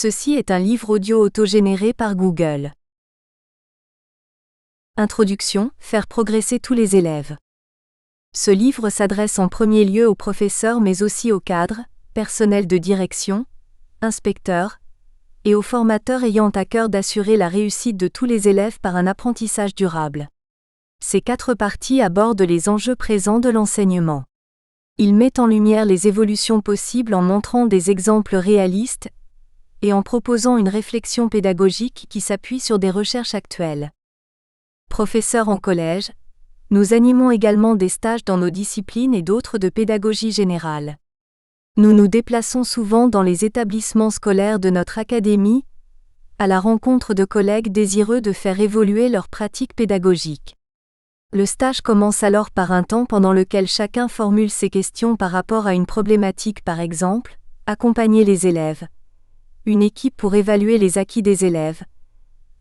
Ceci est un livre audio autogénéré par Google. Introduction, faire progresser tous les élèves. Ce livre s'adresse en premier lieu aux professeurs mais aussi aux cadres, personnels de direction, inspecteurs, et aux formateurs ayant à cœur d'assurer la réussite de tous les élèves par un apprentissage durable. Ces 4 parties abordent les enjeux présents de l'enseignement. Il met en lumière les évolutions possibles en montrant des exemples réalistes et en proposant une réflexion pédagogique qui s'appuie sur des recherches actuelles. Professeurs en collège, nous animons également des stages dans nos disciplines et d'autres de pédagogie générale. Nous nous déplaçons souvent dans les établissements scolaires de notre académie, à la rencontre de collègues désireux de faire évoluer leurs pratiques pédagogiques. Le stage commence alors par un temps pendant lequel chacun formule ses questions par rapport à une problématique, par exemple, accompagner les élèves, une équipe pour évaluer les acquis des élèves,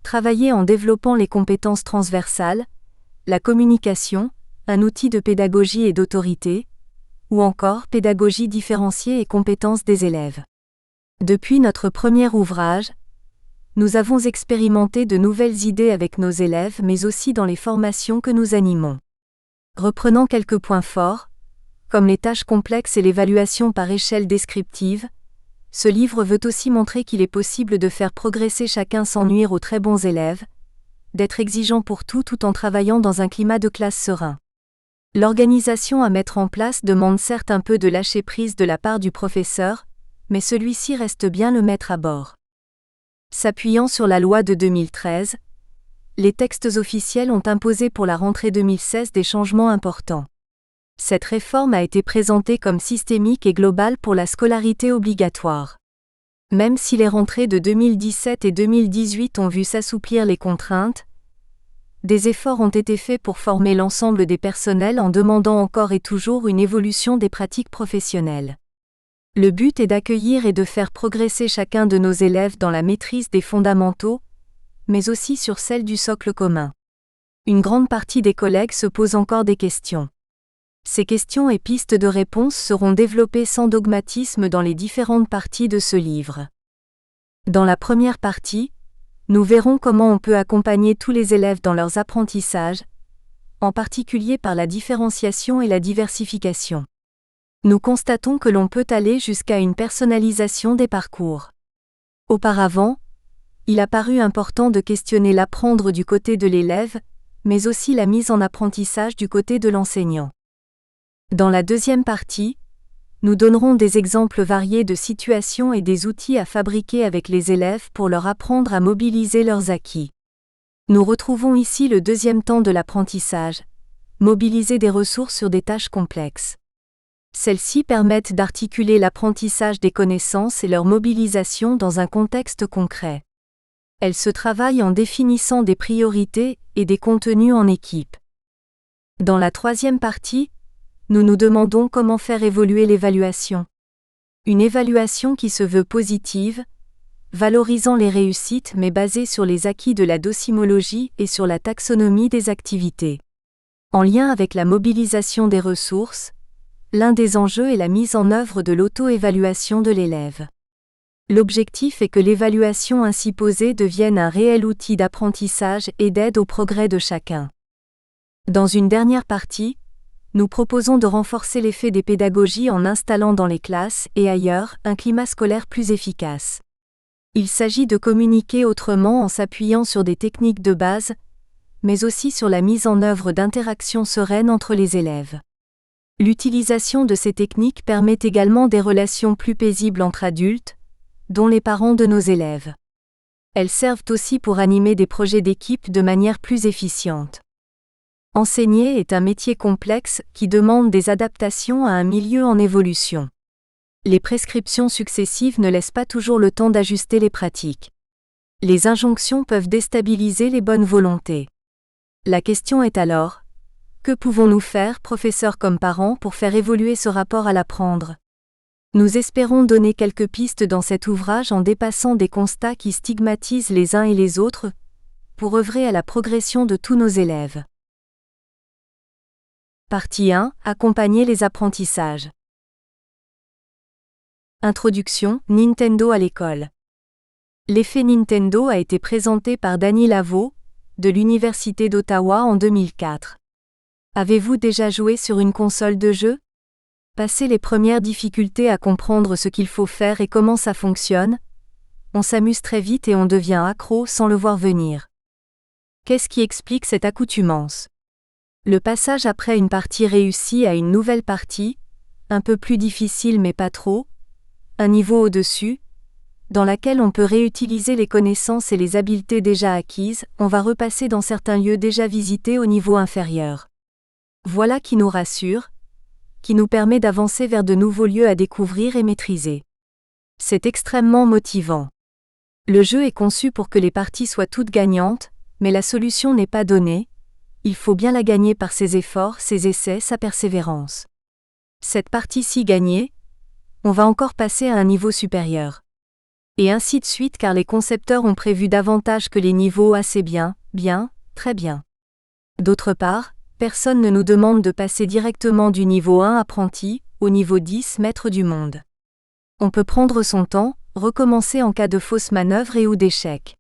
travailler en développant les compétences transversales, la communication, un outil de pédagogie et d'autorité, ou encore pédagogie différenciée et compétences des élèves. Depuis notre premier ouvrage, nous avons expérimenté de nouvelles idées avec nos élèves mais aussi dans les formations que nous animons. Reprenant quelques points forts, comme les tâches complexes et l'évaluation par échelle descriptive, ce livre veut aussi montrer qu'il est possible de faire progresser chacun sans nuire aux très bons élèves, d'être exigeant pour tout en travaillant dans un climat de classe serein. L'organisation à mettre en place demande certes un peu de lâcher prise de la part du professeur, mais celui-ci reste bien le maître à bord. S'appuyant sur la loi de 2013, les textes officiels ont imposé pour la rentrée 2016 des changements importants. Cette réforme a été présentée comme systémique et globale pour la scolarité obligatoire. Même si les rentrées de 2017 et 2018 ont vu s'assouplir les contraintes, des efforts ont été faits pour former l'ensemble des personnels en demandant encore et toujours une évolution des pratiques professionnelles. Le but est d'accueillir et de faire progresser chacun de nos élèves dans la maîtrise des fondamentaux, mais aussi sur celle du socle commun. Une grande partie des collègues se posent encore des questions. Ces questions et pistes de réponse seront développées sans dogmatisme dans les différentes parties de ce livre. Dans la première partie, nous verrons comment on peut accompagner tous les élèves dans leurs apprentissages, en particulier par la différenciation et la diversification. Nous constatons que l'on peut aller jusqu'à une personnalisation des parcours. Auparavant, il a paru important de questionner l'apprendre du côté de l'élève, mais aussi la mise en apprentissage du côté de l'enseignant. Dans la deuxième partie, nous donnerons des exemples variés de situations et des outils à fabriquer avec les élèves pour leur apprendre à mobiliser leurs acquis. Nous retrouvons ici le deuxième temps de l'apprentissage, mobiliser des ressources sur des tâches complexes. Celles-ci permettent d'articuler l'apprentissage des connaissances et leur mobilisation dans un contexte concret. Elles se travaillent en définissant des priorités et des contenus en équipe. Dans la troisième partie, nous nous demandons comment faire évoluer l'évaluation. Une évaluation qui se veut positive, valorisant les réussites mais basée sur les acquis de la docimologie et sur la taxonomie des activités. En lien avec la mobilisation des ressources, l'un des enjeux est la mise en œuvre de l'auto-évaluation de l'élève. L'objectif est que l'évaluation ainsi posée devienne un réel outil d'apprentissage et d'aide au progrès de chacun. Dans une dernière partie, nous proposons de renforcer l'effet des pédagogies en installant dans les classes et ailleurs un climat scolaire plus efficace. Il s'agit de communiquer autrement en s'appuyant sur des techniques de base, mais aussi sur la mise en œuvre d'interactions sereines entre les élèves. L'utilisation de ces techniques permet également des relations plus paisibles entre adultes, dont les parents de nos élèves. Elles servent aussi pour animer des projets d'équipe de manière plus efficiente. Enseigner est un métier complexe qui demande des adaptations à un milieu en évolution. Les prescriptions successives ne laissent pas toujours le temps d'ajuster les pratiques. Les injonctions peuvent déstabiliser les bonnes volontés. La question est alors, que pouvons-nous faire, professeurs comme parents, pour faire évoluer ce rapport à l'apprendre ? Nous espérons donner quelques pistes dans cet ouvrage en dépassant des constats qui stigmatisent les uns et les autres, pour œuvrer à la progression de tous nos élèves. Partie 1. Accompagner les apprentissages. Introduction, Nintendo à l'école. L'effet Nintendo a été présenté par Danny Lavo, de l'Université d'Ottawa en 2004. Avez-vous déjà joué sur une console de jeu? Passé les premières difficultés à comprendre ce qu'il faut faire et comment ça fonctionne, on s'amuse très vite et on devient accro sans le voir venir. Qu'est-ce qui explique cette accoutumance? Le passage après une partie réussie à une nouvelle partie, un peu plus difficile mais pas trop, un niveau au-dessus, dans laquelle on peut réutiliser les connaissances et les habiletés déjà acquises, on va repasser dans certains lieux déjà visités au niveau inférieur. Voilà qui nous rassure, qui nous permet d'avancer vers de nouveaux lieux à découvrir et maîtriser. C'est extrêmement motivant. Le jeu est conçu pour que les parties soient toutes gagnantes, mais la solution n'est pas donnée, il faut bien la gagner par ses efforts, ses essais, sa persévérance. Cette partie-ci gagnée, on va encore passer à un niveau supérieur. Et ainsi de suite car les concepteurs ont prévu davantage que les niveaux assez bien, bien, très bien. D'autre part, personne ne nous demande de passer directement du niveau 1 apprenti au niveau 10 maître du monde. On peut prendre son temps, recommencer en cas de fausse manœuvre et ou d'échec.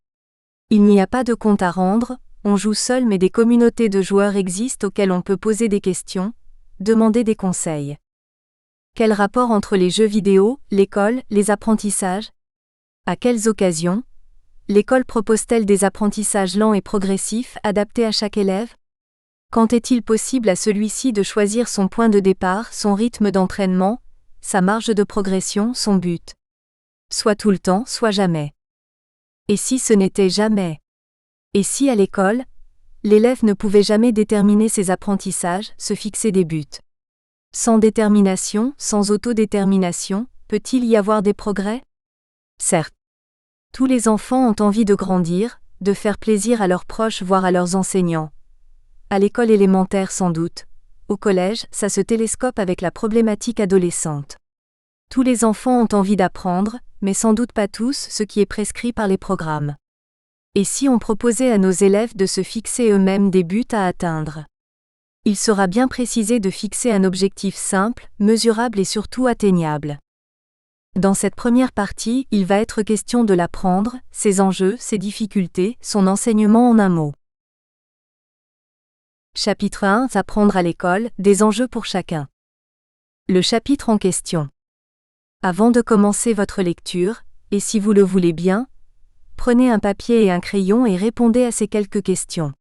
Il n'y a pas de compte à rendre, on joue seul mais des communautés de joueurs existent auxquelles on peut poser des questions, demander des conseils. Quel rapport entre les jeux vidéo, l'école, les apprentissages? À quelles occasions? L'école propose-t-elle des apprentissages lents et progressifs adaptés à chaque élève? Quand est-il possible à celui-ci de choisir son point de départ, son rythme d'entraînement, sa marge de progression, son but? Soit tout le temps, soit jamais. Et si ce n'était jamais? Et si à l'école, l'élève ne pouvait jamais déterminer ses apprentissages, se fixer des buts? Sans détermination, sans autodétermination, peut-il y avoir des progrès? Certes. Tous les enfants ont envie de grandir, de faire plaisir à leurs proches voire à leurs enseignants. À l'école élémentaire sans doute. Au collège, ça se télescope avec la problématique adolescente. Tous les enfants ont envie d'apprendre, mais sans doute pas tous ce qui est prescrit par les programmes. Et si on proposait à nos élèves de se fixer eux-mêmes des buts à atteindre? Il sera bien précisé de fixer un objectif simple, mesurable et surtout atteignable. Dans cette première partie, il va être question de l'apprendre, ses enjeux, ses difficultés, son enseignement en un mot. Chapitre 1 Apprendre à l'école, des enjeux pour chacun. Le chapitre en question. Avant de commencer votre lecture, et si vous le voulez bien, prenez un papier et un crayon et répondez à ces quelques questions.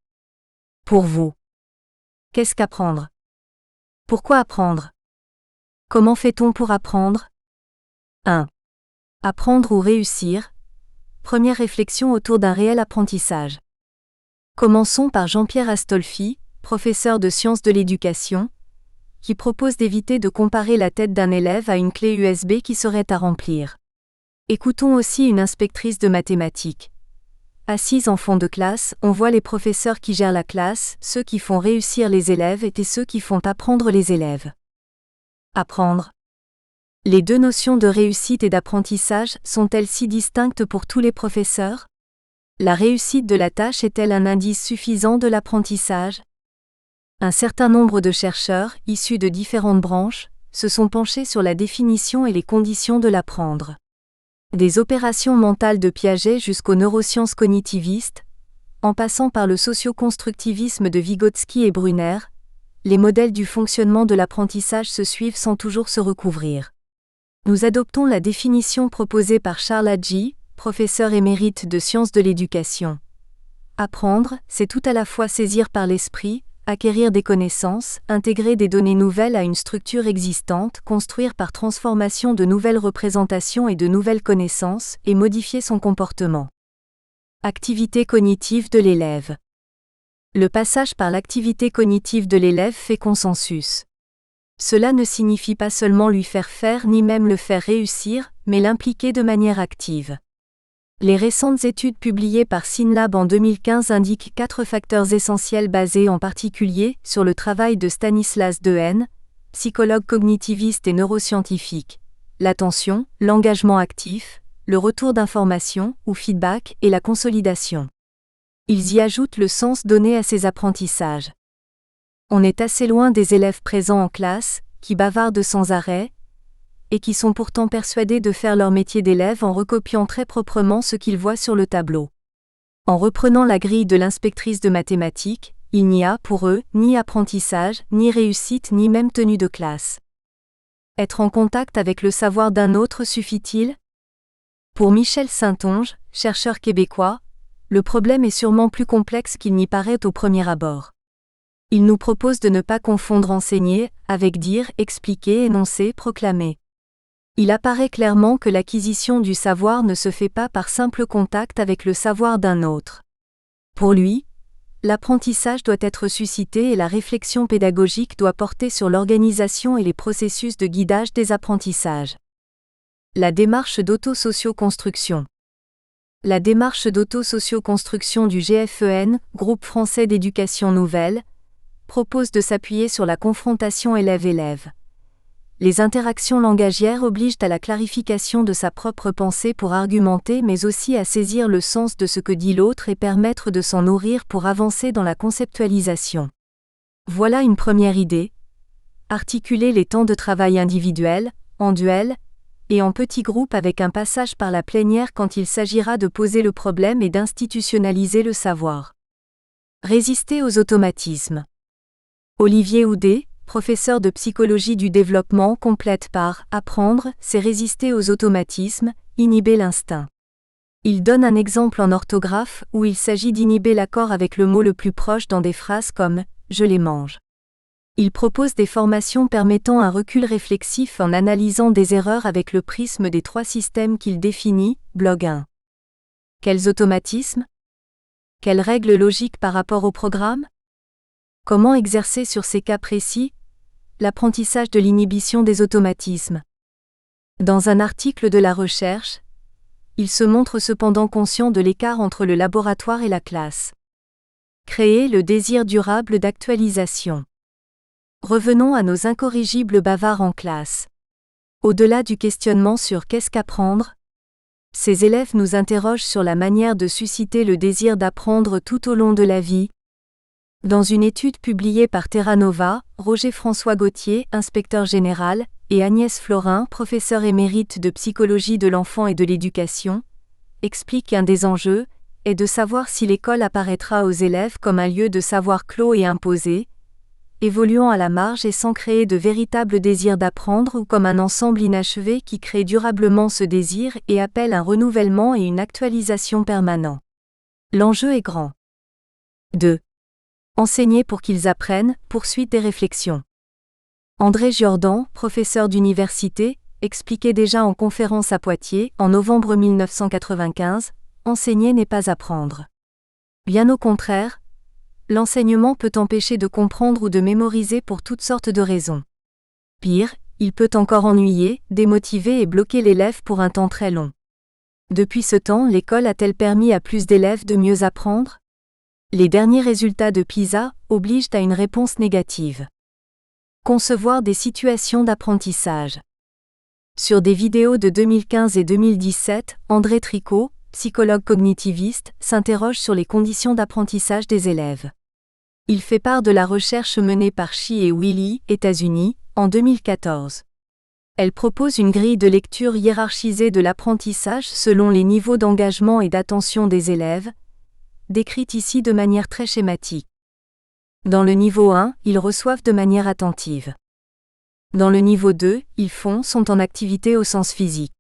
Pour vous. Qu'est-ce qu'apprendre? Pourquoi apprendre? Comment fait-on pour apprendre? 1. Apprendre ou réussir. Première réflexion autour d'un réel apprentissage. Commençons par Jean-Pierre Astolfi, professeur de sciences de l'éducation, qui propose d'éviter de comparer la tête d'un élève à une clé USB qui serait à remplir. Écoutons aussi une inspectrice de mathématiques. Assise en fond de classe, on voit les professeurs qui gèrent la classe, ceux qui font réussir les élèves et ceux qui font apprendre les élèves. Apprendre. Les deux notions de réussite et d'apprentissage sont-elles si distinctes pour tous les professeurs? La réussite de la tâche est-elle un indice suffisant de l'apprentissage? Un certain nombre de chercheurs, issus de différentes branches, se sont penchés sur la définition et les conditions de l'apprendre. Des opérations mentales de Piaget jusqu'aux neurosciences cognitivistes, en passant par le socio-constructivisme de Vygotsky et Brunner, les modèles du fonctionnement de l'apprentissage se suivent sans toujours se recouvrir. Nous adoptons la définition proposée par Charles Hadji, professeur émérite de sciences de l'éducation. Apprendre, c'est tout à la fois saisir par l'esprit, acquérir des connaissances, intégrer des données nouvelles à une structure existante, construire par transformation de nouvelles représentations et de nouvelles connaissances, et modifier son comportement. Activité cognitive de l'élève. Le passage par l'activité cognitive de l'élève fait consensus. Cela ne signifie pas seulement lui faire faire ni même le faire réussir, mais l'impliquer de manière active. Les récentes études publiées par SynLab en 2015 indiquent 4 facteurs essentiels basés en particulier sur le travail de Stanislas Dehaene, psychologue cognitiviste et neuroscientifique, l'attention, l'engagement actif, le retour d'information ou feedback et la consolidation. Ils y ajoutent le sens donné à ces apprentissages. On est assez loin des élèves présents en classe, qui bavardent sans arrêt, et qui sont pourtant persuadés de faire leur métier d'élève en recopiant très proprement ce qu'ils voient sur le tableau. En reprenant la grille de l'inspectrice de mathématiques, il n'y a, pour eux, ni apprentissage, ni réussite, ni même tenue de classe. Être en contact avec le savoir d'un autre suffit-il ? Pour Michel Saintonge, chercheur québécois, le problème est sûrement plus complexe qu'il n'y paraît au premier abord. Il nous propose de ne pas confondre enseigner avec dire, expliquer, énoncer, proclamer. Il apparaît clairement que l'acquisition du savoir ne se fait pas par simple contact avec le savoir d'un autre. Pour lui, l'apprentissage doit être suscité et la réflexion pédagogique doit porter sur l'organisation et les processus de guidage des apprentissages. La démarche d'auto-socio-construction. La démarche d'auto-socio-construction du GFEN, Groupe français d'éducation nouvelle, propose de s'appuyer sur la confrontation élève-élève. Les interactions langagières obligent à la clarification de sa propre pensée pour argumenter mais aussi à saisir le sens de ce que dit l'autre et permettre de s'en nourrir pour avancer dans la conceptualisation. Voilà une première idée. Articuler les temps de travail individuels, en duel, et en petits groupes avec un passage par la plénière quand il s'agira de poser le problème et d'institutionnaliser le savoir. Résister aux automatismes. Olivier Houdet, professeur de psychologie du développement, complète par « Apprendre, c'est résister aux automatismes, inhiber l'instinct ». Il donne un exemple en orthographe où il s'agit d'inhiber l'accord avec le mot le plus proche dans des phrases comme « je les mange ». Il propose des formations permettant un recul réflexif en analysant des erreurs avec le prisme des 3 systèmes qu'il définit, Blog 1. Quels automatismes ? Quelles règles logiques par rapport au programme ? Comment exercer sur ces cas précis l'apprentissage de l'inhibition des automatismes. Dans un article de La Recherche, il se montre cependant conscient de l'écart entre le laboratoire et la classe. Créer le désir durable d'actualisation. Revenons à nos incorrigibles bavards en classe. Au-delà du questionnement sur qu'est-ce qu'apprendre, ces élèves nous interrogent sur la manière de susciter le désir d'apprendre tout au long de la vie. Dans une étude publiée par Terra Nova, Roger-François Gauthier, inspecteur général, et Agnès Florin, professeure émérite de psychologie de l'enfant et de l'éducation, expliquent qu'un des enjeux est de savoir si l'école apparaîtra aux élèves comme un lieu de savoir clos et imposé, évoluant à la marge et sans créer de véritable désir d'apprendre ou comme un ensemble inachevé qui crée durablement ce désir et appelle un renouvellement et une actualisation permanents. L'enjeu est grand. 2. Enseigner pour qu'ils apprennent, poursuite des réflexions. André Giordan, professeur d'université, expliquait déjà en conférence à Poitiers, en novembre 1995, « Enseigner n'est pas apprendre. Bien au contraire, l'enseignement peut empêcher de comprendre ou de mémoriser pour toutes sortes de raisons. Pire, il peut encore ennuyer, démotiver et bloquer l'élève pour un temps très long. Depuis ce temps, l'école a-t-elle permis à plus d'élèves de mieux apprendre ? Les derniers résultats de PISA obligent à une réponse négative. Concevoir des situations d'apprentissage. Sur des vidéos de 2015 et 2017, André Tricot, psychologue cognitiviste, s'interroge sur les conditions d'apprentissage des élèves. Il fait part de la recherche menée par Shi et Willy, États-Unis, en 2014. Elle propose une grille de lecture hiérarchisée de l'apprentissage selon les niveaux d'engagement et d'attention des élèves, décrite ici de manière très schématique. Dans le niveau 1, ils reçoivent de manière attentive. Dans le niveau 2, ils sont en activité au sens physique.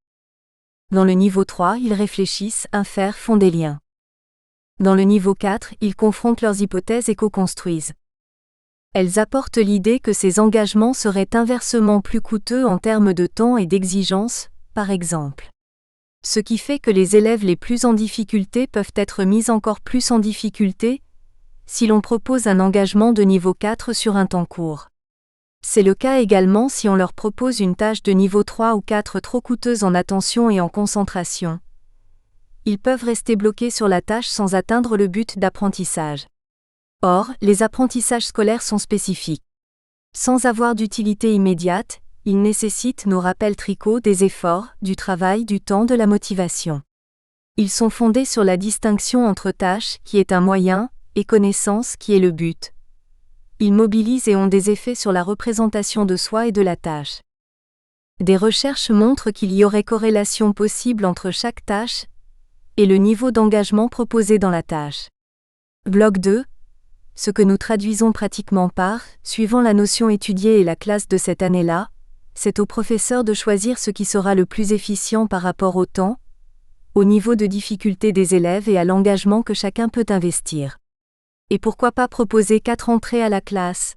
Dans le niveau 3, ils réfléchissent, infèrent, font des liens. Dans le niveau 4, ils confrontent leurs hypothèses et co-construisent. Elles apportent l'idée que ces engagements seraient inversement plus coûteux en termes de temps et d'exigence, par exemple. Ce qui fait que les élèves les plus en difficulté peuvent être mis encore plus en difficulté si l'on propose un engagement de niveau 4 sur un temps court. C'est le cas également si on leur propose une tâche de niveau 3 ou 4 trop coûteuse en attention et en concentration. Ils peuvent rester bloqués sur la tâche sans atteindre le but d'apprentissage. Or, les apprentissages scolaires sont spécifiques. Sans avoir d'utilité immédiate, ils nécessitent, nous rappelle Tricot, des efforts, du travail, du temps, de la motivation. Ils sont fondés sur la distinction entre tâche, qui est un moyen, et connaissance, qui est le but. Ils mobilisent et ont des effets sur la représentation de soi et de la tâche. Des recherches montrent qu'il y aurait corrélation possible entre chaque tâche et le niveau d'engagement proposé dans la tâche. Bloc 2. Ce que nous traduisons pratiquement par, suivant la notion étudiée et la classe de cette année-là, c'est au professeur de choisir ce qui sera le plus efficient par rapport au temps, au niveau de difficulté des élèves et à l'engagement que chacun peut investir. Et pourquoi pas proposer 4 entrées à la classe?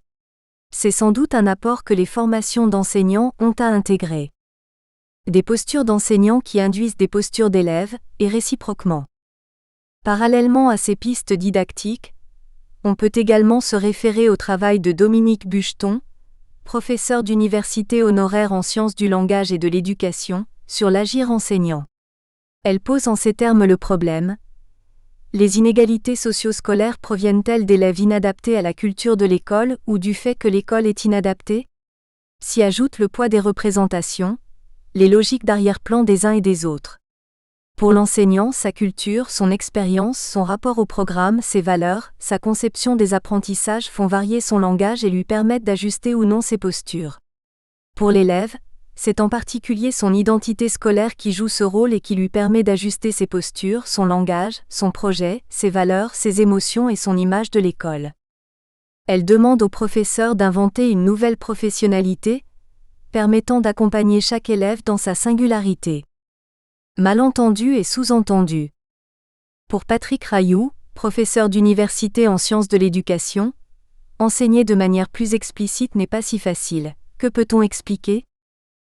C'est sans doute un apport que les formations d'enseignants ont à intégrer. Des postures d'enseignants qui induisent des postures d'élèves, et réciproquement. Parallèlement à ces pistes didactiques, on peut également se référer au travail de Dominique Bucheton, professeur d'université honoraire en sciences du langage et de l'éducation, sur l'agir enseignant. Elle pose en ces termes le problème: les inégalités socio-scolaires proviennent-elles d'élèves inadaptés à la culture de l'école ou du fait que l'école est inadaptée? S'y ajoute le poids des représentations, les logiques d'arrière-plan des uns et des autres. Pour l'enseignant, sa culture, son expérience, son rapport au programme, ses valeurs, sa conception des apprentissages font varier son langage et lui permettent d'ajuster ou non ses postures. Pour l'élève, c'est en particulier son identité scolaire qui joue ce rôle et qui lui permet d'ajuster ses postures, son langage, son projet, ses valeurs, ses émotions et son image de l'école. Elle demande au professeur d'inventer une nouvelle professionnalité, permettant d'accompagner chaque élève dans sa singularité. Malentendu et sous-entendu. Pour Patrick Rayou, professeur d'université en sciences de l'éducation, enseigner de manière plus explicite n'est pas si facile. Que peut-on expliquer?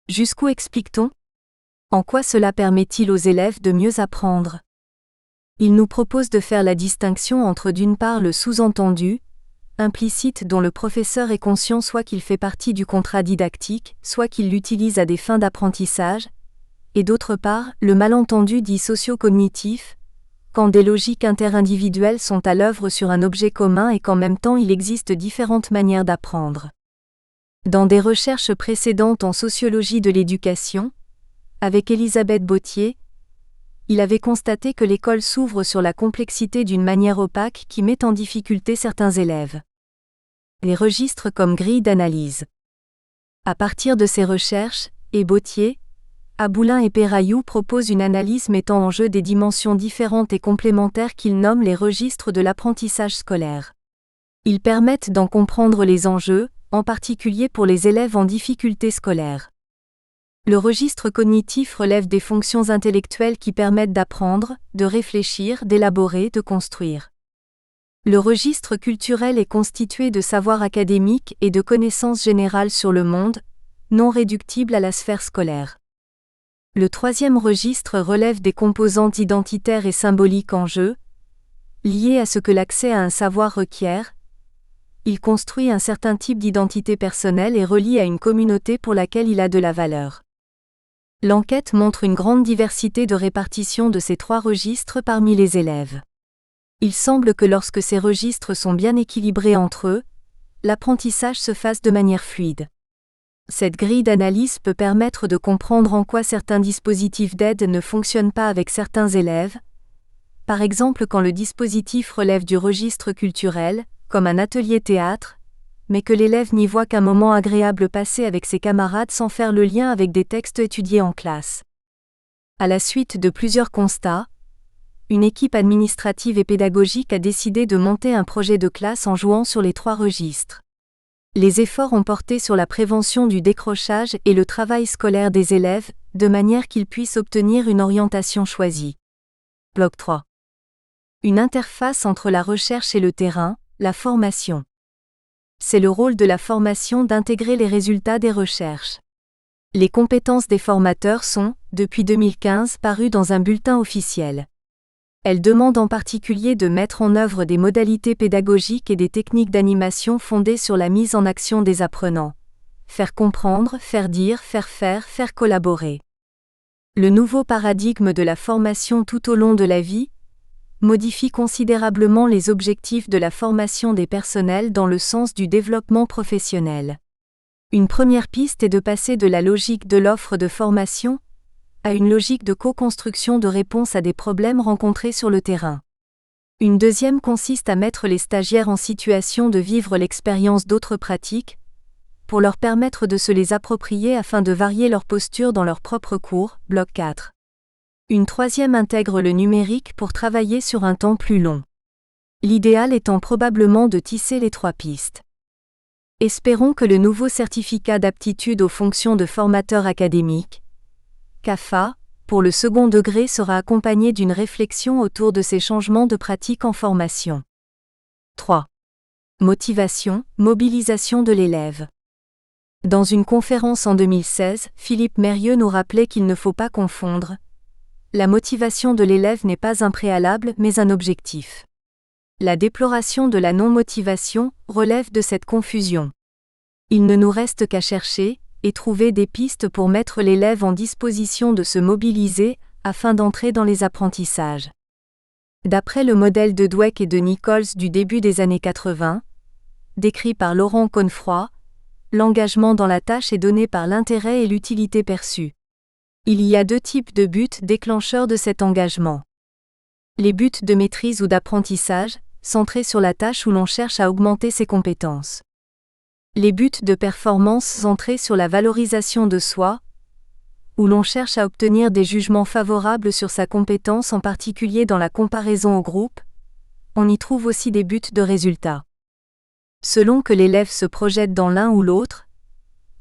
Jusqu'où explique-t-on? En quoi cela permet-il aux élèves de mieux apprendre? Il nous propose de faire la distinction entre d'une part le sous-entendu, implicite dont le professeur est conscient soit qu'il fait partie du contrat didactique, soit qu'il l'utilise à des fins d'apprentissage, et d'autre part, le malentendu dit socio-cognitif, quand des logiques interindividuelles sont à l'œuvre sur un objet commun et qu'en même temps il existe différentes manières d'apprendre. Dans des recherches précédentes en sociologie de l'éducation, avec Elisabeth Bautier, il avait constaté que l'école s'ouvre sur la complexité d'une manière opaque qui met en difficulté certains élèves. Les registres comme grille d'analyse. À partir de ces recherches, Bautier, Aboulin et Perayou proposent une analyse mettant en jeu des dimensions différentes et complémentaires qu'ils nomment les registres de l'apprentissage scolaire. Ils permettent d'en comprendre les enjeux, en particulier pour les élèves en difficulté scolaire. Le registre cognitif relève des fonctions intellectuelles qui permettent d'apprendre, de réfléchir, d'élaborer, de construire. Le registre culturel est constitué de savoirs académiques et de connaissances générales sur le monde, non réductibles à la sphère scolaire. Le troisième registre relève des composantes identitaires et symboliques en jeu, liées à ce que l'accès à un savoir requiert. Il construit un certain type d'identité personnelle et relie à une communauté pour laquelle il a de la valeur. L'enquête montre une grande diversité de répartition de ces trois registres parmi les élèves. Il semble que lorsque ces registres sont bien équilibrés entre eux, l'apprentissage se fasse de manière fluide. Cette grille d'analyse peut permettre de comprendre en quoi certains dispositifs d'aide ne fonctionnent pas avec certains élèves, par exemple quand le dispositif relève du registre culturel, comme un atelier théâtre, mais que l'élève n'y voit qu'un moment agréable passé avec ses camarades sans faire le lien avec des textes étudiés en classe. À la suite de plusieurs constats, une équipe administrative et pédagogique a décidé de monter un projet de classe en jouant sur les trois registres. Les efforts ont porté sur la prévention du décrochage et le travail scolaire des élèves, de manière qu'ils puissent obtenir une orientation choisie. Bloc 3. Une interface entre la recherche et le terrain, la formation. C'est le rôle de la formation d'intégrer les résultats des recherches. Les compétences des formateurs sont, depuis 2015, parues dans un bulletin officiel. Elles demandent en particulier de mettre en œuvre des modalités pédagogiques et des techniques d'animation fondées sur la mise en action des apprenants. Faire comprendre, faire dire, faire faire, faire collaborer. Le nouveau paradigme de la formation tout au long de la vie modifie considérablement les objectifs de la formation des personnels dans le sens du développement professionnel. Une première piste est de passer de la logique de l'offre de formation à une logique de co-construction de réponses à des problèmes rencontrés sur le terrain. Une deuxième consiste à mettre les stagiaires en situation de vivre l'expérience d'autres pratiques, pour leur permettre de se les approprier afin de varier leur posture dans leur propre cours, bloc 4. Une troisième intègre le numérique pour travailler sur un temps plus long. L'idéal étant probablement de tisser les 3 pistes. Espérons que le nouveau certificat d'aptitude aux fonctions de formateur académique, CAFA, pour le second degré sera accompagné d'une réflexion autour de ces changements de pratique en formation. 3. Motivation, mobilisation de l'élève. Dans une conférence en 2016, Philippe Mérieux nous rappelait qu'il ne faut pas confondre. La motivation de l'élève n'est pas un préalable mais un objectif. La déploration de la non-motivation relève de cette confusion. Il ne nous reste qu'à chercher et trouver des pistes pour mettre l'élève en disposition de se mobiliser afin d'entrer dans les apprentissages. D'après le modèle de Dweck et de Nichols du début des années 80, décrit par Laurent Connefroy, l'engagement dans la tâche est donné par l'intérêt et l'utilité perçue. Il y a 2 types de buts déclencheurs de cet engagement. Les buts de maîtrise ou d'apprentissage, centrés sur la tâche où l'on cherche à augmenter ses compétences. Les buts de performance centrés sur la valorisation de soi, où l'on cherche à obtenir des jugements favorables sur sa compétence en particulier dans la comparaison au groupe. On y trouve aussi des buts de résultat. Selon que l'élève se projette dans l'un ou l'autre,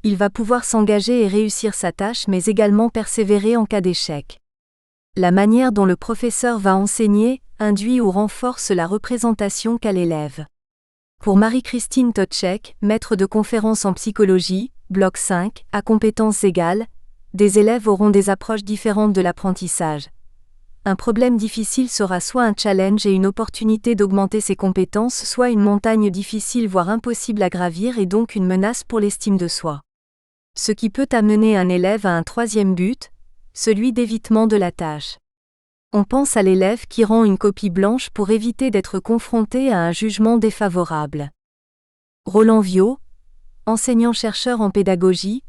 il va pouvoir s'engager et réussir sa tâche mais également persévérer en cas d'échec. La manière dont le professeur va enseigner induit ou renforce la représentation qu'a l'élève. Pour Marie-Christine Totschek, maître de conférences en psychologie, bloc 5, à compétences égales, des élèves auront des approches différentes de l'apprentissage. Un problème difficile sera soit un challenge et une opportunité d'augmenter ses compétences, soit une montagne difficile voire impossible à gravir et donc une menace pour l'estime de soi. Ce qui peut amener un élève à un troisième but, celui d'évitement de la tâche. On pense à l'élève qui rend une copie blanche pour éviter d'être confronté à un jugement défavorable. Roland Viau, enseignant-chercheur en pédagogie,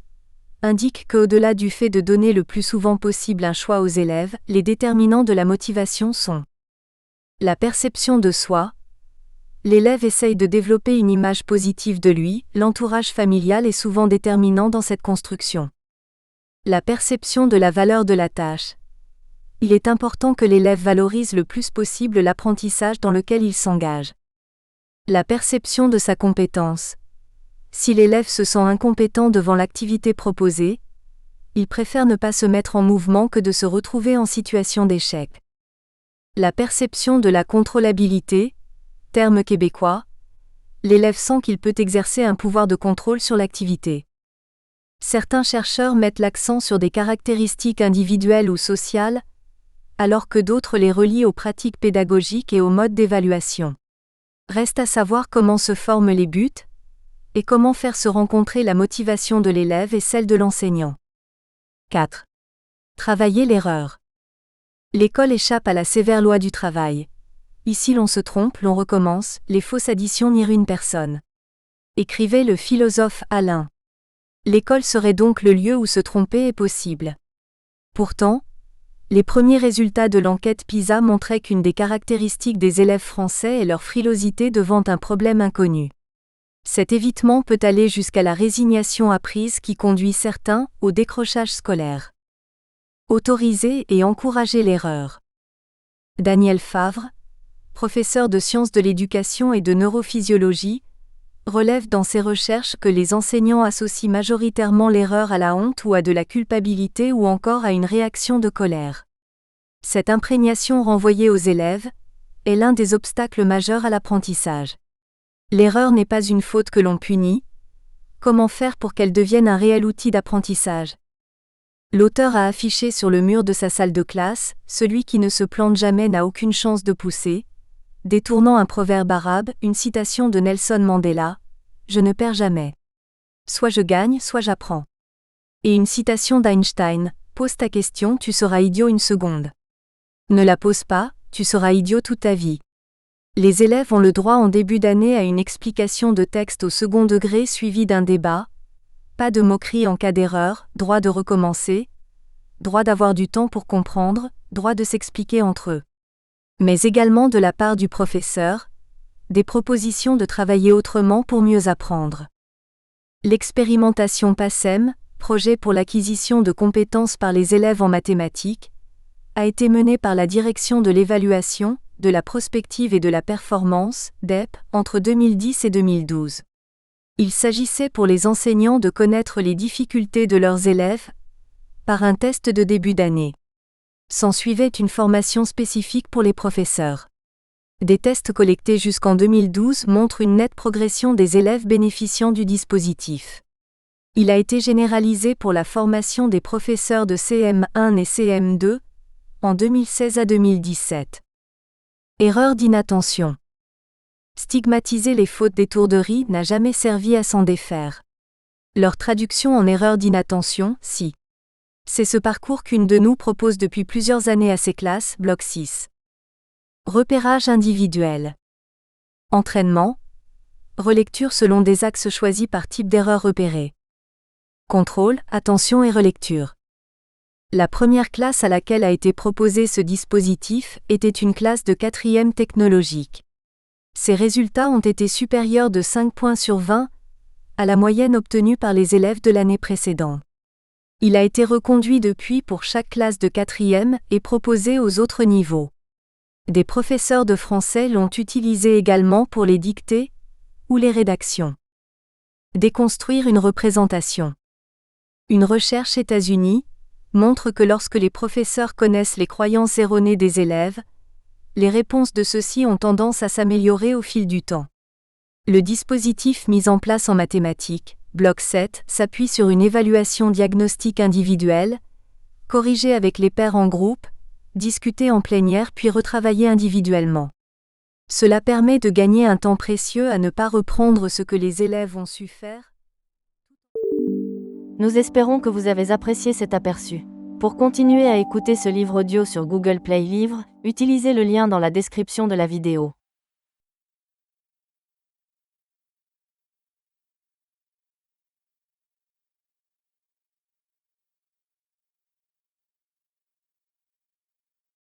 indique qu'au-delà du fait de donner le plus souvent possible un choix aux élèves, les déterminants de la motivation sont la perception de soi. L'élève essaye de développer une image positive de lui, l'entourage familial est souvent déterminant dans cette construction. La perception de la valeur de la tâche. Il est important que l'élève valorise le plus possible l'apprentissage dans lequel il s'engage. La perception de sa compétence. Si l'élève se sent incompétent devant l'activité proposée, il préfère ne pas se mettre en mouvement que de se retrouver en situation d'échec. La perception de la contrôlabilité, terme québécois, l'élève sent qu'il peut exercer un pouvoir de contrôle sur l'activité. Certains chercheurs mettent l'accent sur des caractéristiques individuelles ou sociales, alors que d'autres les relient aux pratiques pédagogiques et aux modes d'évaluation. Reste à savoir comment se forment les buts, et comment faire se rencontrer la motivation de l'élève et celle de l'enseignant. 4. Travailler l'erreur. L'école échappe à la sévère loi du travail. Ici l'on se trompe, l'on recommence, les fausses additions n'y ruinent personne. Écrivait le philosophe Alain. L'école serait donc le lieu où se tromper est possible. Pourtant, les premiers résultats de l'enquête PISA montraient qu'une des caractéristiques des élèves français est leur frilosité devant un problème inconnu. Cet évitement peut aller jusqu'à la résignation apprise qui conduit certains au décrochage scolaire. Autoriser et encourager l'erreur. Daniel Favre, professeur de sciences de l'éducation et de neurophysiologie, relève dans ses recherches que les enseignants associent majoritairement l'erreur à la honte ou à de la culpabilité ou encore à une réaction de colère. Cette imprégnation renvoyée aux élèves est l'un des obstacles majeurs à l'apprentissage. L'erreur n'est pas une faute que l'on punit. Comment faire pour qu'elle devienne un réel outil d'apprentissage ? L'auteur a affiché sur le mur de sa salle de classe « Celui qui ne se plante jamais n'a aucune chance de pousser », détournant un proverbe arabe, une citation de Nelson Mandela « Je ne perds jamais. Soit je gagne, soit j'apprends ». Et une citation d'Einstein « Pose ta question, tu seras idiot une seconde. Ne la pose pas, tu seras idiot toute ta vie ». Les élèves ont le droit en début d'année à une explication de texte au second degré suivie d'un débat. Pas de moquerie en cas d'erreur, droit de recommencer, droit d'avoir du temps pour comprendre, droit de s'expliquer entre eux. Mais également de la part du professeur, des propositions de travailler autrement pour mieux apprendre. L'expérimentation PASSEM, projet pour l'acquisition de compétences par les élèves en mathématiques, a été menée par la Direction de l'évaluation, de la prospective et de la performance, DEP, entre 2010 et 2012. Il s'agissait pour les enseignants de connaître les difficultés de leurs élèves par un test de début d'année. S'ensuivait une formation spécifique pour les professeurs. Des tests collectés jusqu'en 2012 montrent une nette progression des élèves bénéficiant du dispositif. Il a été généralisé pour la formation des professeurs de CM1 et CM2 en 2016 à 2017. Erreur d'inattention. Stigmatiser les fautes d'étourderie n'a jamais servi à s'en défaire. Leur traduction en erreur d'inattention, si. C'est ce parcours qu'une de nous propose depuis plusieurs années à ses classes, bloc 6. Repérage individuel. Entraînement. Relecture selon des axes choisis par type d'erreur repérée. Contrôle, attention et relecture. La première classe à laquelle a été proposé ce dispositif était une classe de 4e technologique. Ses résultats ont été supérieurs de 5 points sur 20 à la moyenne obtenue par les élèves de l'année précédente. Il a été reconduit depuis pour chaque classe de 4e et proposé aux autres niveaux. Des professeurs de français l'ont utilisé également pour les dictées ou les rédactions. Déconstruire une représentation. Une recherche États-Unis montre que lorsque les professeurs connaissent les croyances erronées des élèves, les réponses de ceux-ci ont tendance à s'améliorer au fil du temps. Le dispositif mis en place en mathématiques, bloc 7, s'appuie sur une évaluation diagnostique individuelle, corrigée avec les pairs en groupe, discutée en plénière puis retravaillée individuellement. Cela permet de gagner un temps précieux à ne pas reprendre ce que les élèves ont su faire. Nous espérons que vous avez apprécié cet aperçu. Pour continuer à écouter ce livre audio sur Google Play Livres, utilisez le lien dans la description de la vidéo.